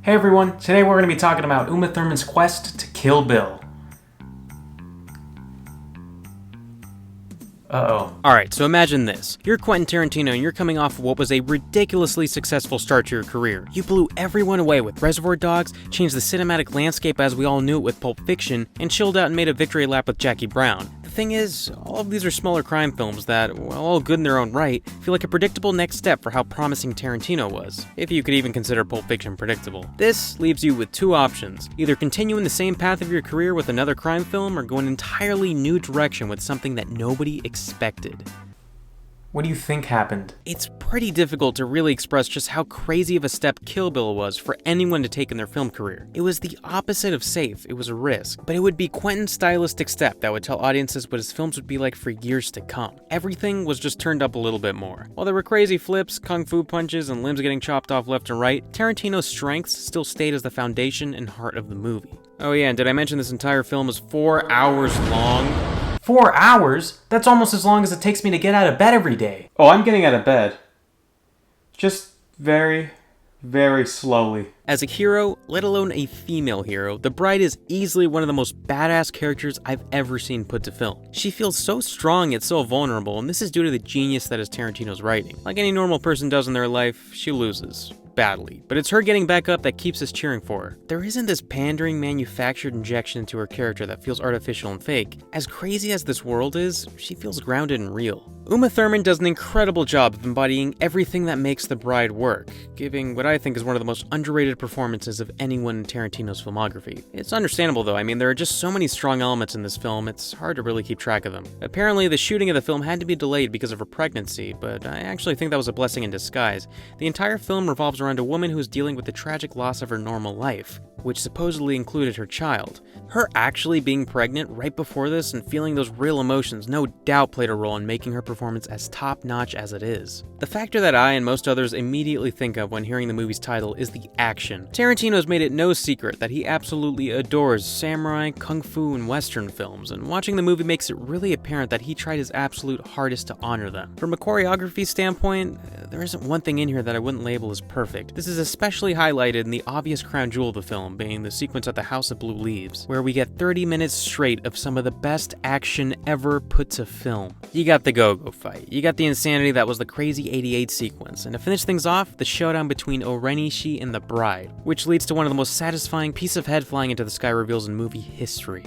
Hey everyone, today we're going to be talking about Uma Thurman's quest to kill Bill. Alright, so imagine this. You're Quentin Tarantino and you're coming off of what was a ridiculously successful start to your career. You blew everyone away with Reservoir Dogs, changed the cinematic landscape as we all knew it with Pulp Fiction, and chilled out and made a victory lap with Jackie Brown. The thing is, all of these are smaller crime films that, while all good in their own right, feel like a predictable next step for how promising Tarantino was, if you could even consider Pulp Fiction predictable. This leaves you with two options: either continue in the same path of your career with another crime film, or go an entirely new direction with something that nobody expected. What do you think happened? It's pretty difficult to really express just how crazy of a step Kill Bill was for anyone to take in their film career. It was the opposite of safe, it was a risk, but it would be Quentin's stylistic step that would tell audiences what his films would be like for years to come. Everything was just turned up a little bit more. While there were crazy flips, kung fu punches, and limbs getting chopped off left and right, Tarantino's strengths still stayed as the foundation and heart of the movie. Oh yeah, and did I mention this entire film is 4 hours long? 4 hours? That's almost as long as it takes me to get out of bed every day. Oh, I'm getting out of bed. Just very, very slowly. As a hero, let alone a female hero, the bride is easily one of the most badass characters I've ever seen put to film. She feels so strong yet so vulnerable, and this is due to the genius that is Tarantino's writing. Like any normal person does in their life, she loses. Badly, but it's her getting back up that keeps us cheering for her. There isn't this pandering, manufactured injection into her character that feels artificial and fake. As crazy as this world is, she feels grounded and real. Uma Thurman does an incredible job of embodying everything that makes the bride work, giving what I think is one of the most underrated performances of anyone in Tarantino's filmography. It's understandable though, I mean there are just so many strong elements in this film, it's hard to really keep track of them. Apparently the shooting of the film had to be delayed because of her pregnancy, but I actually think that was a blessing in disguise. The entire film revolves around a woman who is dealing with the tragic loss of her normal life, which supposedly included her child. Her actually being pregnant right before this and feeling those real emotions no doubt played a role in making her performance as top-notch as it is. The factor that I and most others immediately think of when hearing the movie's title is the action. Tarantino's made it no secret that he absolutely adores samurai, kung fu, and western films, and watching the movie makes it really apparent that he tried his absolute hardest to honor them. From a choreography standpoint, there isn't one thing in here that I wouldn't label as perfect. This is especially highlighted in the obvious crown jewel of the film, being the sequence at the House of Blue Leaves, where we get 30 minutes straight of some of the best action ever put to film. You got the go-go fight, you got the insanity that was the Crazy 88 sequence, and to finish things off, the showdown between Orenishi and the bride, which leads to one of the most satisfying piece of head flying into the sky reveals in movie history.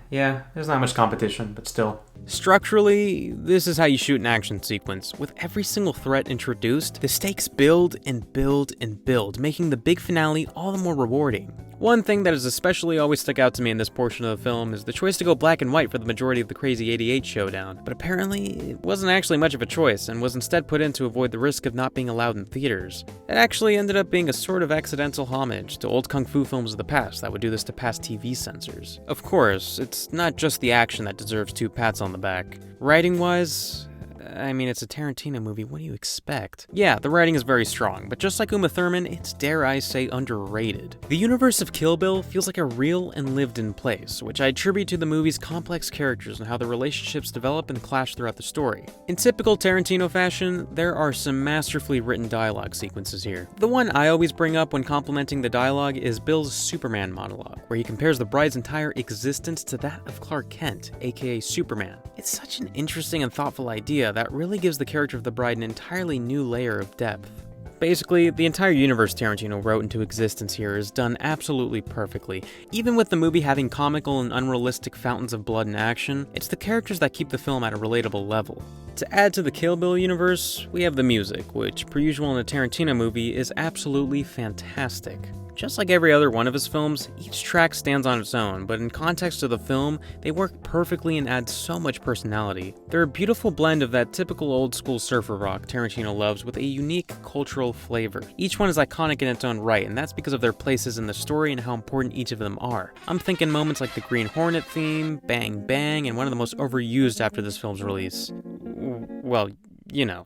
Yeah, there's not much competition, but still. Structurally, this is how you shoot an action sequence. With every single threat introduced, the stakes build and build and build, making the big finale all the more rewarding. One thing that has especially always stuck out to me in this portion of the film is the choice to go black and white for the majority of the Crazy 88 showdown, but apparently it wasn't actually much of a choice and was instead put in to avoid the risk of not being allowed in theaters. It actually ended up being a sort of accidental homage to old kung fu films of the past that would do this to past TV censors. Of course, it's not just the action that deserves 2 pats on the back. Writing-wise, I mean, it's a Tarantino movie, what do you expect? Yeah, the writing is very strong, but just like Uma Thurman, it's, dare I say, underrated. The universe of Kill Bill feels like a real and lived-in place, which I attribute to the movie's complex characters and how the relationships develop and clash throughout the story. In typical Tarantino fashion, there are some masterfully written dialogue sequences here. The one I always bring up when complimenting the dialogue is Bill's Superman monologue, where he compares the bride's entire existence to that of Clark Kent, aka Superman. It's such an interesting and thoughtful idea that really gives the character of the bride an entirely new layer of depth. Basically, the entire universe Tarantino wrote into existence here is done absolutely perfectly. Even with the movie having comical and unrealistic fountains of blood and action, it's the characters that keep the film at a relatable level. To add to the Kill Bill universe, we have the music, which, per usual in a Tarantino movie, is absolutely fantastic. Just like every other one of his films, each track stands on its own, but in context of the film, they work perfectly and add so much personality. They're a beautiful blend of that typical old-school surfer rock Tarantino loves with a unique cultural flavor. Each one is iconic in its own right, and that's because of their places in the story and how important each of them are. I'm thinking moments like the Green Hornet theme, Bang Bang, and one of the most overused after this film's release. Well, you know.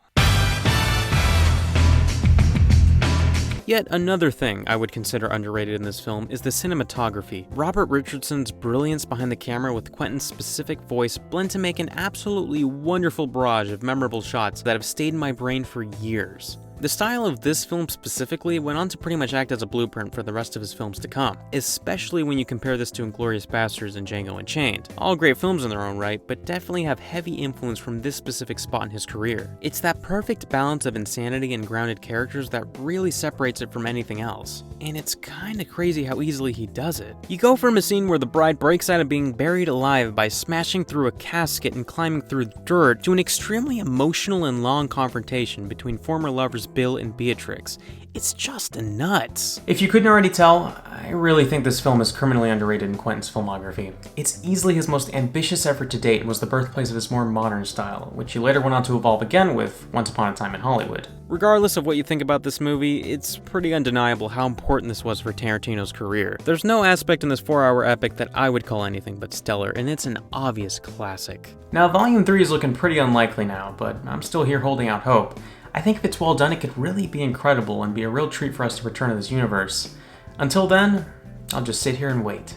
Yet another thing I would consider underrated in this film is the cinematography. Robert Richardson's brilliance behind the camera with Quentin's specific voice blend to make an absolutely wonderful barrage of memorable shots that have stayed in my brain for years. The style of this film specifically went on to pretty much act as a blueprint for the rest of his films to come, especially when you compare this to Inglourious Basterds and Django Unchained. All great films in their own right, but definitely have heavy influence from this specific spot in his career. It's that perfect balance of insanity and grounded characters that really separates it from anything else. And it's kinda crazy how easily he does it. You go from a scene where the bride breaks out of being buried alive by smashing through a casket and climbing through dirt to an extremely emotional and long confrontation between former lovers Bill and Beatrix. It's just nuts. If you couldn't already tell, I really think this film is criminally underrated in Quentin's filmography. It's easily his most ambitious effort to date and was the birthplace of his more modern style, which he later went on to evolve again with Once Upon a Time in Hollywood. Regardless of what you think about this movie, it's pretty undeniable how important this was for Tarantino's career. There's no aspect in this 4-hour epic that I would call anything but stellar, and it's an obvious classic. Now, Volume 3 is looking pretty unlikely now, but I'm still here holding out hope. I think if it's well done, it could really be incredible and be a real treat for us to return to this universe. Until then, I'll just sit here and wait.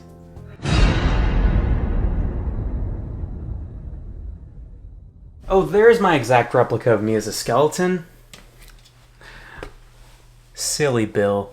Oh, there's my exact replica of me as a skeleton. Silly Bill.